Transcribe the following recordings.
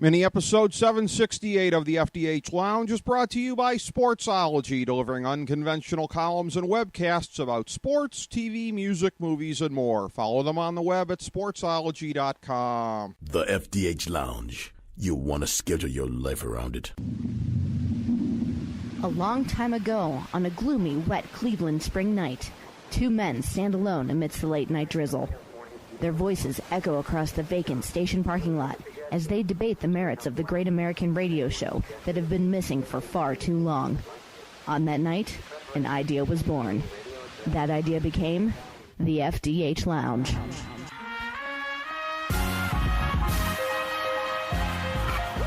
Mini episode 768 of the FDH Lounge is brought to you by Sportsology, delivering unconventional columns and webcasts about sports, TV, music, movies, and more. Follow them on the web at sportsology.com. The FDH Lounge. You want to schedule your life around it. A long time ago, on a gloomy, wet Cleveland spring night, two men stand alone amidst the late-night drizzle. Their voices echo across the vacant station parking lot as they debate the merits of the great American radio show that have been missing for far too long. On that night, an idea was born. That idea became the FDH Lounge.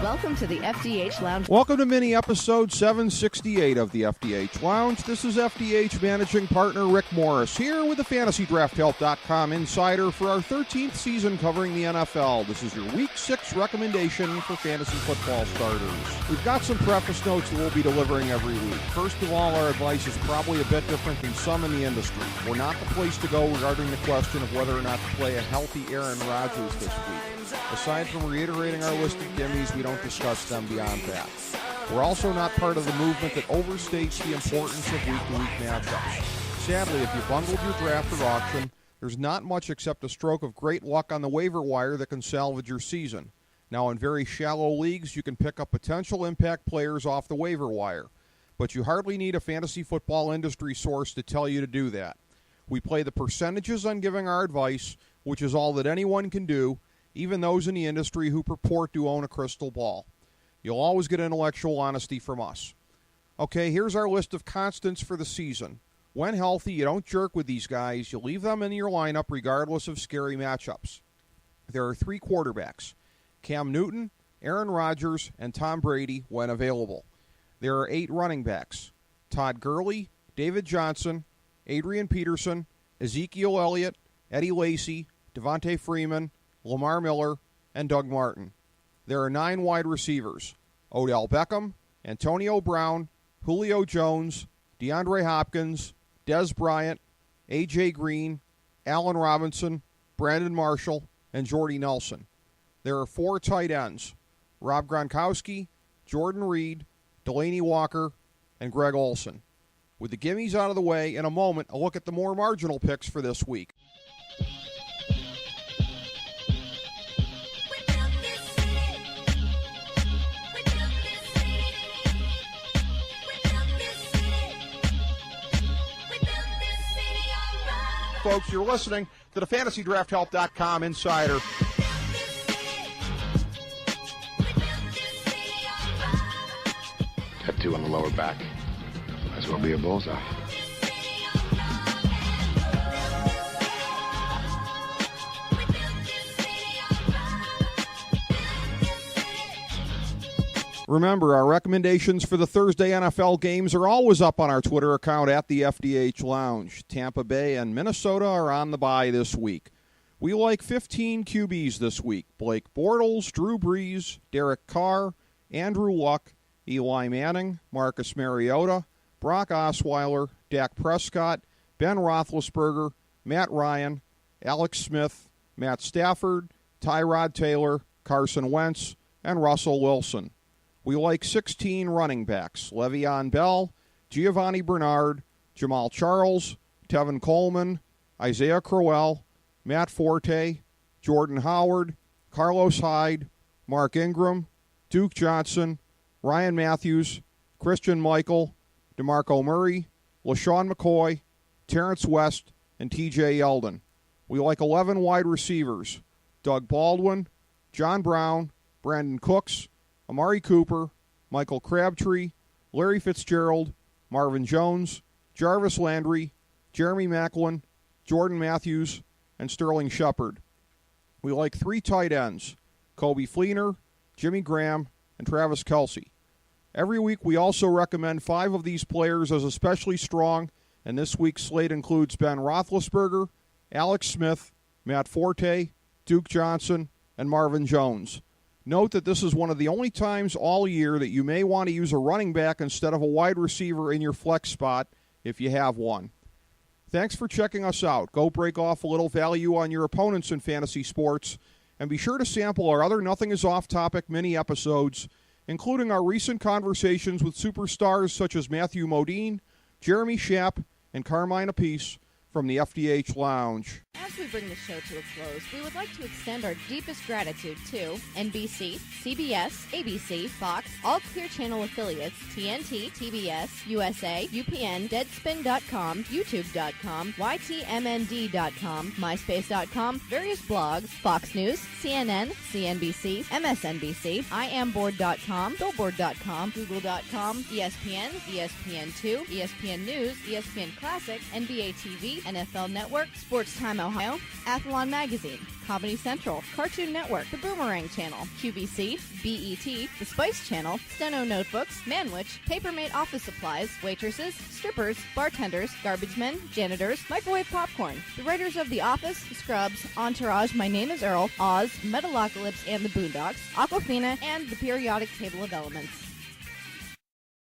Welcome to the FDH Lounge. Welcome to mini episode 768 of the FDH Lounge. This is FDH managing partner Rick Morris here with the FantasyDraftHelp.com insider for our 13th season covering the NFL. This is your Week 6 recommendation for fantasy football starters. We've got some preface notes that we'll be delivering every week. First of all, our advice is probably a bit different than some in the industry. We're not the place to go regarding the question of whether or not to play a healthy Aaron Rodgers this week. Aside from reiterating our list of gimmies, we don't discuss them beyond that. We're also not part of the movement that overstates the importance of week-to-week matchups. Sadly, if you bungled your draft or auction, there's not much except a stroke of great luck on the waiver wire that can salvage your season. Now, in very shallow leagues, you can pick up potential impact players off the waiver wire, but you hardly need a fantasy football industry source to tell you to do that. We play the percentages on giving our advice, which is all that anyone can do, even those in the industry who purport to own a crystal ball. You'll always get intellectual honesty from us. Okay, here's our list of constants for the season. When healthy, you don't jerk with these guys. You leave them in your lineup regardless of scary matchups. There are 3 quarterbacks: Cam Newton, Aaron Rodgers, and Tom Brady when available. There are 8 running backs: Todd Gurley, David Johnson, Adrian Peterson, Ezekiel Elliott, Eddie Lacy, Devontae Freeman, Lamar Miller, and Doug Martin. There are 9 wide receivers: Odell Beckham, Antonio Brown, Julio Jones, DeAndre Hopkins, Dez Bryant, A.J. Green, Allen Robinson, Brandon Marshall, and Jordy Nelson. There are 4 tight ends: Rob Gronkowski, Jordan Reed, Delaney Walker, and Greg Olsen. With the gimmies out of the way, in a moment, a look at the more marginal picks for this week. Folks, you're listening to the FantasyDraftHelp.com insider. Tattoo on the lower back. Might as well be a bullseye. Remember, our recommendations for the Thursday NFL games are always up on our Twitter account at the FDH Lounge. Tampa Bay and Minnesota are on the bye this week. We like 15 QBs this week: Blake Bortles, Drew Brees, Derek Carr, Andrew Luck, Eli Manning, Marcus Mariota, Brock Osweiler, Dak Prescott, Ben Roethlisberger, Matt Ryan, Alex Smith, Matt Stafford, Tyrod Taylor, Carson Wentz, and Russell Wilson. We like 16 running backs: Le'Veon Bell, Giovanni Bernard, Jamal Charles, Tevin Coleman, Isaiah Crowell, Matt Forte, Jordan Howard, Carlos Hyde, Mark Ingram, Duke Johnson, Ryan Matthews, Christian Michael, DeMarco Murray, LaShawn McCoy, Terrence West, and TJ Yeldon. We like 11 wide receivers: Doug Baldwin, John Brown, Brandon Cooks, Amari Cooper, Michael Crabtree, Larry Fitzgerald, Marvin Jones, Jarvis Landry, Jeremy Maclin, Jordan Matthews, and Sterling Shepard. We like 3 tight ends: Coby Fleener, Jimmy Graham, and Travis Kelce. Every week we also recommend 5 of these players as especially strong, and this week's slate includes Ben Roethlisberger, Alex Smith, Matt Forte, Duke Johnson, and Marvin Jones. Note that this is one of the only times all year that you may want to use a running back instead of a wide receiver in your flex spot if you have one. Thanks for checking us out. Go break off a little value on your opponents in fantasy sports And be sure to sample our other Nothing is Off Topic mini episodes, including our recent conversations with superstars such as Matthew Modine, Jeremy Schaap, and Carmine Appice from the FDH Lounge. As we bring the show to a close, we would like to extend our deepest gratitude to NBC, CBS, ABC, Fox, all Clear Channel affiliates, TNT, TBS, USA, UPN, Deadspin.com, YouTube.com, YTMND.com, MySpace.com, various blogs, Fox News, CNN, CNBC, MSNBC, IamBoard.com, Billboard.com, Google.com, ESPN, ESPN2, ESPN News, ESPN Classic, NBA TV, NFL Network, Sports Time Ohio, Athlon Magazine, Comedy Central, Cartoon Network, The Boomerang Channel, QVC, BET, The Spice Channel, Steno Notebooks, Manwich, Papermate Office Supplies, waitresses, strippers, bartenders, garbage men, janitors, microwave popcorn, the writers of The Office, Scrubs, Entourage, My Name is Earl, Oz, Metalocalypse and the Boondocks, Aquafina, and the Periodic Table of Elements.